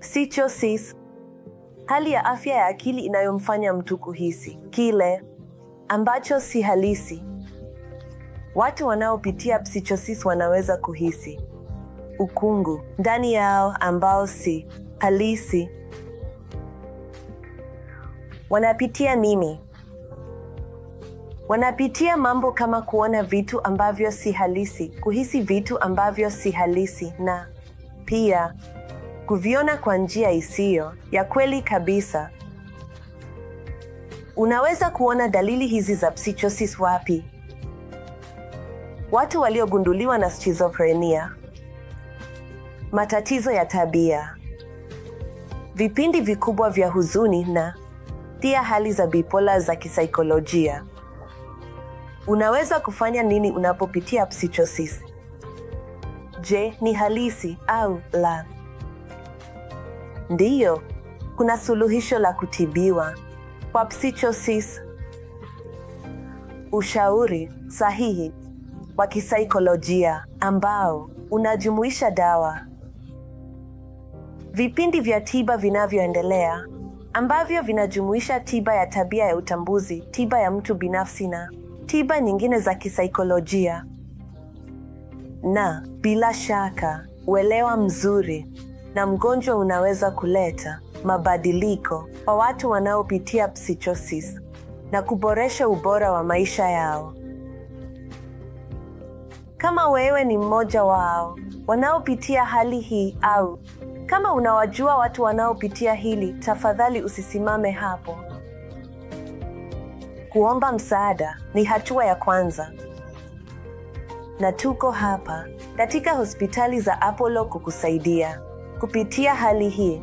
Psychosis, hali ya afya ya akili inayomfanya mtu kuhisi kile ambacho si halisi. Watu wanaopitia psychosis wanaweza kuhisi ukungu ndani yao ambao si halisi. Wanapitia nini? Wanapitia mambo kama kuona vitu ambavyo si halisi, kuhisi vitu ambavyo si halisi, na pia kuviona kwa njia isiyo ya kweli kabisa. Unaweza kuona dalili hizi za psychosis wapi? Watu waliogunduliwa na schizophrenia, matatizo ya tabia, vipindi vikubwa vya huzuni, na pia hali za bipolar za kisaikolojia. Unaweza kufanya nini unapopitia psychosis? Je, ni halisi au la? Ndiyo, kuna suluhisho la kutibiwa kwa psychosis. Ushauri sahihi wa kisaikolojia ambao unajumuisha dawa, vipindi vya tiba vinavyoendelea ambavyo vinajumuisha tiba ya tabia ya utambuzi, tiba ya mtu binafsi na tiba nyingine za kisaikolojia. Na bila shaka, uelewa mzuri na mgonjwa unaweza kuleta mabadiliko kwa watu wanaopitia psychosis na kuboresha ubora wa maisha yao. Kama wewe ni mmoja wao wanaopitia hali hii, au kama unawajua watu wanaopitia hili, tafadhali usisimame hapo. Kuomba msaada ni hatua ya kwanza. Na tuko hapa katika hospitali za Apollo kukusaidia kupitia hali hii.